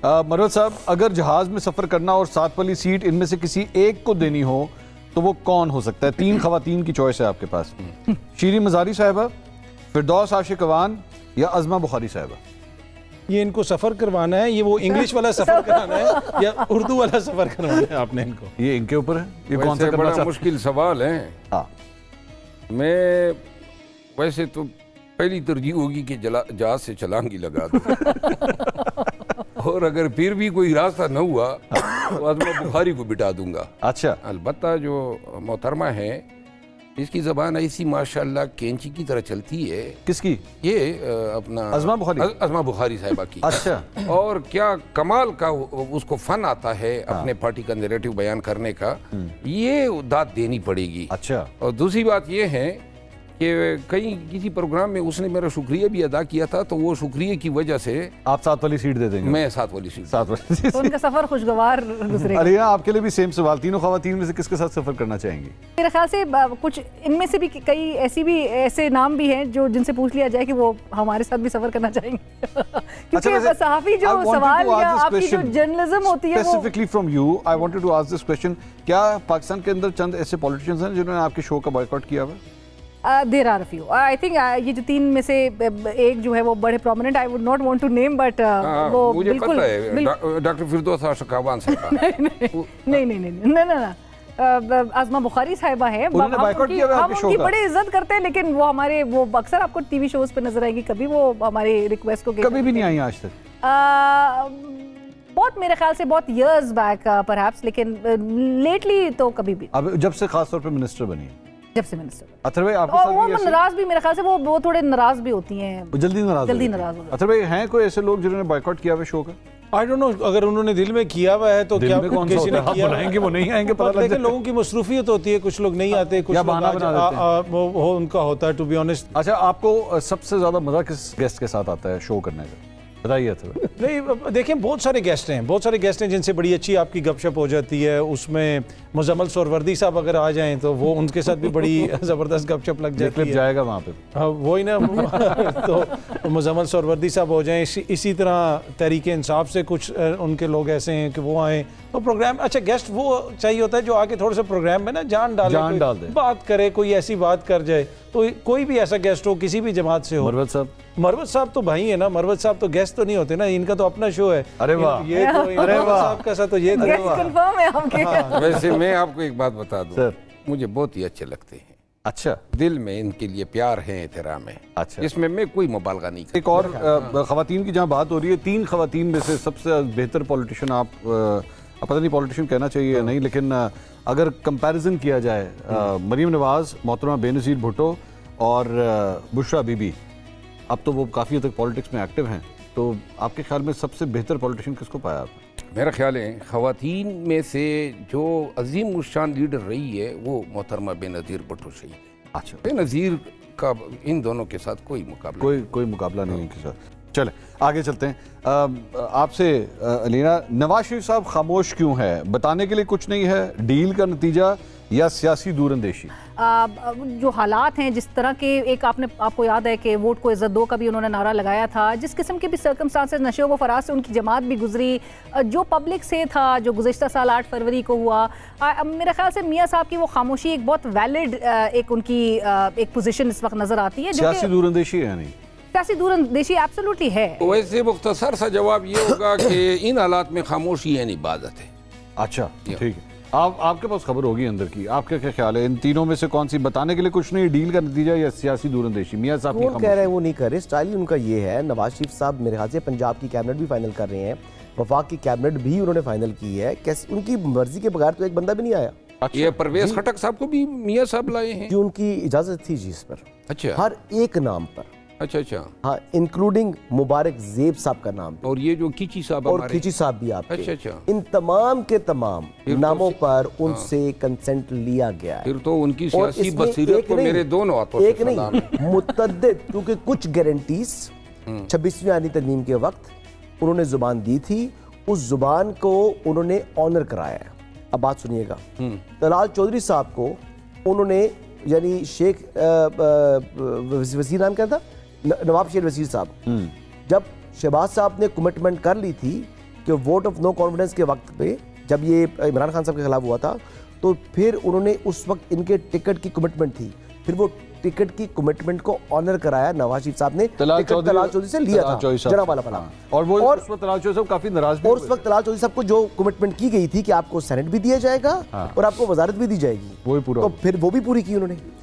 मरवत साहब, अगर जहाज में सफर करना और 7 वाली सीट इनमें से किसी एक को देनी हो तो वो कौन हो सकता है? 3 खवातीन की चॉइस है आपके पास, शीरी मजारी साहिबा, फिरदौस आशिक अवान या अज़मा बुखारी साहिबा। ये इनको सफर करवाना है, ये वो इंग्लिश वाला सफर कराना है या उर्दू वाला सफर करवाना है आपने इनको? ये इनके ऊपर है, ये कौन सा बड़ा मुश्किल सवाल है। हाँ, मैं वैसे तो पहली तरजीह होगी कि जहाज से छलांगी लगा दूं और अगर फिर भी कोई रास्ता न हुआ तो अज़मा बुखारी को बिठा दूंगा। अच्छा, अलबत्ता जो मोहतरमा है इसकी ज़बान ऐसी माशाल्लाह कैंची की तरह चलती है। किसकी? ये अपना अज़मा बुखारी साहिबा की। अच्छा, और क्या कमाल का उसको फन आता है अपने पार्टी का नैरेटिव बयान करने का, ये दाद देनी पड़ेगी। अच्छा, और दूसरी बात ये है कि कहीं किसी प्रोग्राम में उसने मेरा शुक्रिया भी अदा किया था, तो वो शुक्रिया की वजह से आप 7 वाली सीट दे देंगे? मैं 7 वाली सीट। 7 वाली सीट। तो उनका सफर खुशगवार गुजरेगा। अरे आपके लिए भी सेम सवाल, तीनों खवातीन में से किसके साथ सफर करना चाहेंगी? मेरे ख्याल से कुछ इनमें से भी कई ऐसे नाम भी हैं जो जिनसे पूछ लिया जाए कि वो हमारे साथ भी सफर करना चाहेंगे क्योंकि सहाफी जो सवाल या आपकी जो जर्नलिज्म होती है specifically from you, I wanted to ask this question, क्या पाकिस्तान के अंदर चंद ऐसे पॉलिटिशियंस हैं जिन्होंने आपके शो का बॉयकॉट किया हुआ है? There are a few, I think ये जो 3 में से एक जो है वो बड़े prominent, I would not want to name, but वो मुझे बिल्कुल पता है डॉक्टर फिरदौस आशिक अवान साहिबा। नहीं, अज़मा बुखारी साहिबा है, हम उनकी बड़ी इज्जत करते हैं, लेकिन वो हमारे वो अक्सर आपको टीवी शोज पे नजर आएगी, कभी वो हमारे रिक्वेस्ट को कभी भी नहीं आई आज तक। बहुत मेरे ख्याल से बहुत इयर्स बैक परहैप्स, लेकिन लेटली तो कभी भी। अब जब से खास तौर पे मिनिस्टर बनी, जब से मिनिस्टर अथर भाई आपके साथ वो नाराज भी, मेरे ख्याल से वो थोड़े नाराज भी होती हैं, जल्दी नाराज हो जाती हैं। अथर भाई हैं कोई ऐसे लोग जिन्होंने बॉयकॉट किया हुआ शो का? आई डोंट नो, अगर उन्होंने दिल में किया हुआ है तो क्या किसी ने किया? बुलाएंगे वो नहीं आएंगे, पता लेकिन लोगों की मसरूफियत होती है, कुछ लोग नहीं आते, कुछ वो उनका होता है, टू बी ऑनेस्ट। अच्छा, आपको सबसे ज्यादा मजा किस गेस्ट के साथ आता है शो करने का, बताइए? नहीं देखिए, बहुत सारे गेस्ट हैं जिनसे बड़ी अच्छी आपकी गपशप हो जाती है। उसमें मुजम्मल सोरवर्दी साहब अगर आ जाएं तो वो उनके साथ भी बड़ी ज़बरदस्त गपशप लग जाती है। जाएगा वहाँ पे, हाँ वही ना तो मुजम्मल सोरवर्दी साहब हो जाएं, इसी तरह तहरीक इंसाफ से कुछ उनके लोग ऐसे हैं कि वो आएँ तो प्रोग्राम। अच्छा, गेस्ट वो चाहिए होता है जो आके थोड़े से प्रोग्राम में ना जान डाल दे, बात करे, कोई ऐसी बात कर जाए। तो कोई भी ऐसा गेस्ट हो किसी भी जमात से हो। मरवत साहब तो भाई है ना, मरवत साहब तो गेस्ट तो नहीं होते ना, इनका तो अपना शो है। अरे वाह, ये तो अरे वाह साहब का साथ तो ये कंफर्म है आपके। वैसे मैं आपको एक बात बता दूं, मुझे बहुत ही अच्छे लगते हैं। अच्छा, दिल में इनके लिए प्यार है, एहतराम है। अच्छा, इसमें मैं कोई मुबालगा नहीं करता। एक और खवातीन की जहाँ बात हो रही है, 3 खवातीन में से सबसे बेहतर पॉलिटिशियन आप पता नहीं पॉलिटिशियन कहना चाहिए या नहीं, लेकिन अगर कंपैरिजन किया जाए, मरीम नवाज, मोहतरमा बेनज़ीर भुट्टो और बुशरा बीबी, अब तो वो काफ़ी हद तक पॉलिटिक्स में एक्टिव हैं, तो आपके ख्याल में सबसे बेहतर पॉलिटिशियन किसको पाया आपने? मेरा ख्याल है खवातीन में से जो अजीम उशान लीडर रही है वो मोहतरमा बेनज़ीर भुट्टो सही है। अच्छा, बेनज़ीर का इन दोनों के साथ कोई मुकाबला नहीं इनके साथ। चले आगे चलते हैं। आपसे अलीना, नवाज शरीफ साहब खामोश क्यों है? बताने के लिए कुछ नहीं है, डील का नतीजा या सियासी दूरंदेशी? जो हालात हैं, जिस तरह के आपको याद है कि वोट को इज्जत दो का भी उन्होंने नारा लगाया था, जिस किस्म के भी सर्कमस्टांसेस नशे व फराज से उनकी जमात भी गुजरी, जो पब्लिक से था, जो गुज़िश्ता साल 8 फरवरी को हुआ, मेरे ख्याल से मियाँ साहब की वो खामोशी एक बहुत वैलिड एक उनकी एक पोजीशन इस वक्त नजर आती है। सियासी दूरंदेशी है नहीं? सियासी दूरंदेशी एब्सोल्युटली है। वैसे मुख्तसर सा जवाब ये होगा कि इन हालात में खामोशी यानी इबादत है। अच्छा, ठीक है। आपके पास खबर होगी अंदर की, आपका क्या ख्याल है इन तीनों में से कौन सी? बताने के लिए कुछ नहीं, डील का नतीजा या सियासी दूरंदेशी? मियां साहब कौन कह रहे हैं वो नहीं कर रहे, स्टाइल उनका ये है। नवाज शरीफ साहब मेरे ख्याल से पंजाब की कैबिनेट भी फाइनल कर रहे हैं, वफाक की कैबिनेट भी उन्होंने फाइनल की है। कैसे उनकी मर्जी के बगैर तो एक बंदा भी नहीं आया। अच्छा, ये परवेज खटक साहब को भी मियां साहब लाए हैं? जो उनकी इजाजत थी जी इस पर। अच्छा, हर एक नाम पर। अच्छा अच्छा, हाँ, इंक्लूडिंग मुबारक ज़ेब साहब का नाम और ये जो कीची साहब और कीची साहब भी आपके। अच्छा अच्छा, इन तमाम के तमाम नामों पर उनसे कंसेंट लिया गया है। फिर तो उनकी सियासी बसीरत को मेरे दोनों हाथों से सलाम है। एक नहीं, मुतअद्दिद, क्योंकि कुछ गारंटीज 26वीं आनी तरमीम के वक्त उन्होंने जुबान दी थी, उस जुबान को उन्होंने ऑनर कराया है। अब बात सुनिएगा, तलाल चौधरी साहब को उन्होंने, यानी शेख वजीर नाम क्या था, नवाब शेर वजीर साहब, जब शहबाज साहब ने कमिटमेंट कर ली थी कि वोट ऑफ नो कॉन्फिडेंस के वक्त पे जब ये इमरान खान साहब के खिलाफ हुआ था, तो फिर उन्होंने उस वक्त इनके टिकट की कमिटमेंट थी, फिर वो टिकट की कमिटमेंट को ऑनर कराया नवाज शरीफ साहब ने, टिकट तलाल चौधरी से लिया था जनाब वाला। और वो उस वक्त तलाल चौधरी साहब काफी नाराज भी और उस वक्त तलाल चौधरी साहब को जो कमिटमेंट की गई थी कि आपको सेनेट भी दिया जाएगा और आपको वजारत भी दी जाएगी, वो भी पूरा तो फिर वो भी पूरी की उन्होंने।